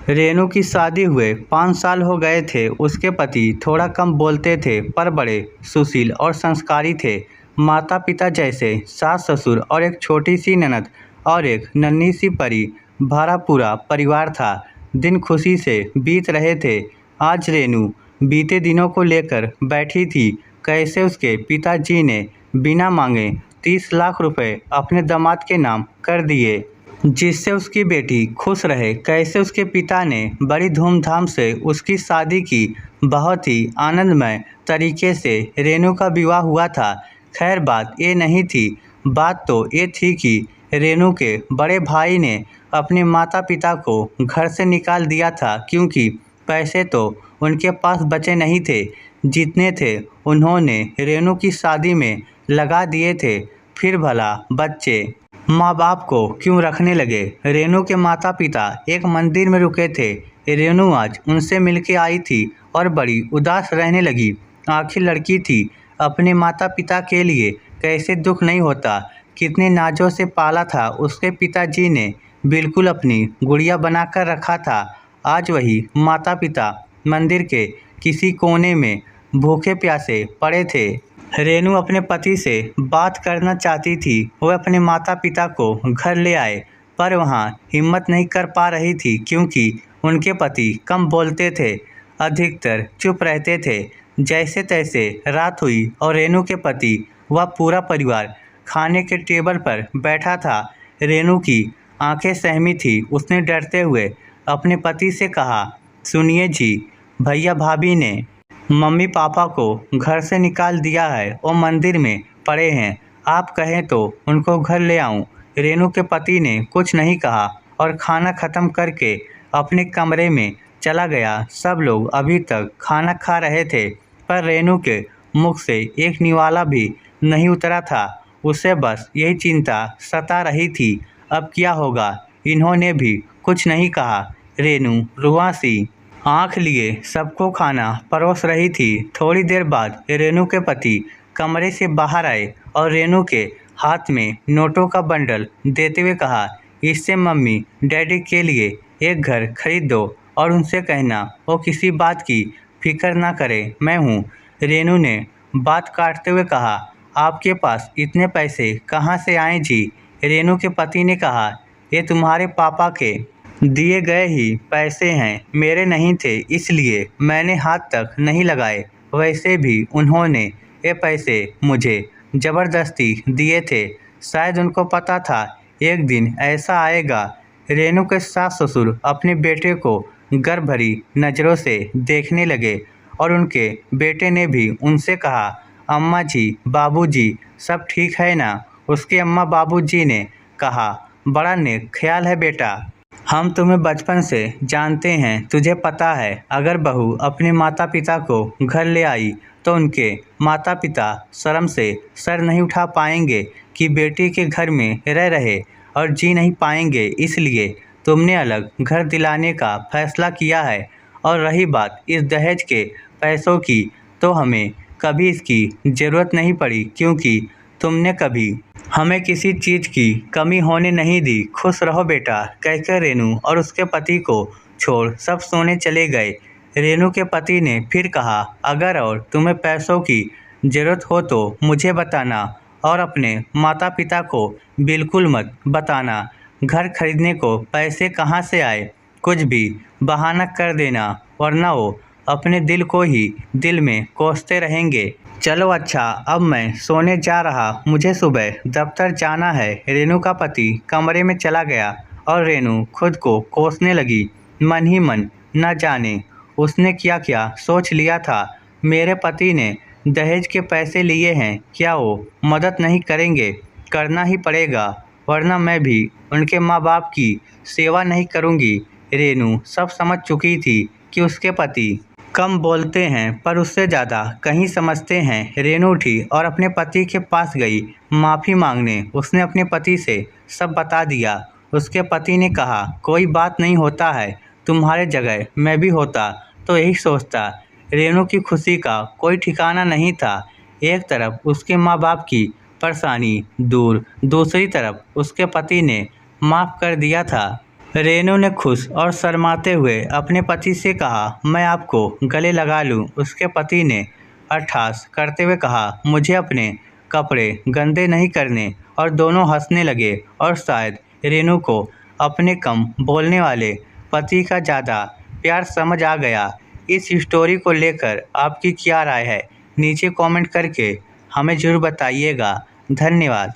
रेनू की शादी हुए 5 साल हो गए थे। उसके पति थोड़ा कम बोलते थे पर बड़े सुशील और संस्कारी थे। माता पिता जैसे सास ससुर और एक छोटी सी ननद और एक नन्ही सी परी, भरा पूरा परिवार था। दिन खुशी से बीत रहे थे। आज रेनू बीते दिनों को लेकर बैठी थी। कैसे उसके पिताजी ने बिना मांगे 30 लाख रुपए अपने दामाद के नाम कर दिए, जिससे उसकी बेटी खुश रहे। कैसे उसके पिता ने बड़ी धूमधाम से उसकी शादी की। बहुत ही आनंदमय तरीके से रेनू का विवाह हुआ था। खैर बात ये नहीं थी। बात तो ये थी कि रेनू के बड़े भाई ने अपने माता पिता को घर से निकाल दिया था, क्योंकि पैसे तो उनके पास बचे नहीं थे। जितने थे उन्होंने रेनू की शादी में लगा दिए थे। फिर भला बच्चे माँ बाप को क्यों रखने लगे। रेनू के माता पिता एक मंदिर में रुके थे। रेनू आज उनसे मिलके आई थी और बड़ी उदास रहने लगी। आखिर लड़की थी, अपने माता पिता के लिए कैसे दुख नहीं होता। कितने नाजों से पाला था उसके पिताजी ने, बिल्कुल अपनी गुड़िया बनाकर रखा था। आज वही माता पिता मंदिर के किसी कोने में भूखे प्यासे पड़े थे। रेनू अपने पति से बात करना चाहती थी। वह अपने माता पिता को घर ले आए, पर वहाँ हिम्मत नहीं कर पा रही थी, क्योंकि उनके पति कम बोलते थे, अधिकतर चुप रहते थे। जैसे तैसे रात हुई और रेनू के पति व पूरा परिवार खाने के टेबल पर बैठा था। रेनू की आंखें सहमी थी। उसने डरते हुए अपने पति से कहा, सुनिए जी, भैया भाभी ने मम्मी पापा को घर से निकाल दिया है। वो मंदिर में पड़े हैं। आप कहें तो उनको घर ले आऊं। रेनू के पति ने कुछ नहीं कहा और खाना खत्म करके अपने कमरे में चला गया। सब लोग अभी तक खाना खा रहे थे, पर रेनू के मुख से एक निवाला भी नहीं उतरा था। उसे बस यही चिंता सता रही थी, अब क्या होगा। इन्होंने भी कुछ नहीं कहा। रेनू रुआ सी आँख लिए सबको खाना परोस रही थी। थोड़ी देर बाद रेनू के पति कमरे से बाहर आए और रेनू के हाथ में नोटों का बंडल देते हुए कहा, इससे मम्मी डैडी के लिए एक घर खरीद दो और उनसे कहना वो किसी बात की फिक्र ना करे, मैं हूँ। रेनू ने बात काटते हुए कहा, आपके पास इतने पैसे कहाँ से आए जी। रेनू के पति ने कहा, ये तुम्हारे पापा के दिए गए ही पैसे हैं, मेरे नहीं थे, इसलिए मैंने हाथ तक नहीं लगाए। वैसे भी उन्होंने ये पैसे मुझे ज़बरदस्ती दिए थे। शायद उनको पता था एक दिन ऐसा आएगा। रेनू के सास ससुर अपने बेटे को गर्व भरी नज़रों से देखने लगे और उनके बेटे ने भी उनसे कहा, अम्मा जी, बाबू जी, सब ठीक है ना। उसके अम्मा बाबू जी ने कहा, बड़ा नेक ख्याल है बेटा, हम तुम्हें बचपन से जानते हैं। तुझे पता है, अगर बहू अपने माता पिता को घर ले आई तो उनके माता पिता शर्म से सर नहीं उठा पाएंगे कि बेटी के घर में रह रहे और जी नहीं पाएंगे। इसलिए तुमने अलग घर दिलाने का फैसला किया है। और रही बात इस दहेज के पैसों की, तो हमें कभी इसकी ज़रूरत नहीं पड़ी, क्योंकि तुमने कभी हमें किसी चीज़ की कमी होने नहीं दी। खुश रहो बेटा, कहकर रेनू और उसके पति को छोड़ सब सोने चले गए। रेनू के पति ने फिर कहा, अगर और तुम्हें पैसों की ज़रूरत हो तो मुझे बताना, और अपने माता पिता को बिल्कुल मत बताना। घर खरीदने को पैसे कहाँ से आए, कुछ भी बहाना कर देना, वरना वो अपने दिल को ही दिल में कोसते रहेंगे। चलो अच्छा, अब मैं सोने जा रहा, मुझे सुबह दफ्तर जाना है। रेनू का पति कमरे में चला गया और रेनू खुद को कोसने लगी। मन ही मन न जाने उसने क्या क्या सोच लिया था। मेरे पति ने दहेज के पैसे लिए हैं, क्या वो मदद नहीं करेंगे। करना ही पड़ेगा, वरना मैं भी उनके माँ बाप की सेवा नहीं करूँगी। रेनू सब समझ चुकी थी कि उसके पति कम बोलते हैं पर उससे ज़्यादा कहीं समझते हैं। रेनू उठी और अपने पति के पास गई माफ़ी मांगने। उसने अपने पति से सब बता दिया। उसके पति ने कहा, कोई बात नहीं होता है, तुम्हारे जगह मैं भी होता तो यही सोचता। रेनू की खुशी का कोई ठिकाना नहीं था। एक तरफ उसके माँ बाप की परेशानी दूर, दूसरी तरफ उसके पति ने माफ़ कर दिया था। रेनू ने खुश और शर्माते हुए अपने पति से कहा, मैं आपको गले लगा लूं। उसके पति ने अट्ठास करते हुए कहा, मुझे अपने कपड़े गंदे नहीं करने। और दोनों हंसने लगे और शायद रेनू को अपने कम बोलने वाले पति का ज़्यादा प्यार समझ आ गया। इस स्टोरी को लेकर आपकी क्या राय है? नीचे कमेंट करके हमें ज़रूर बताइएगा। धन्यवाद।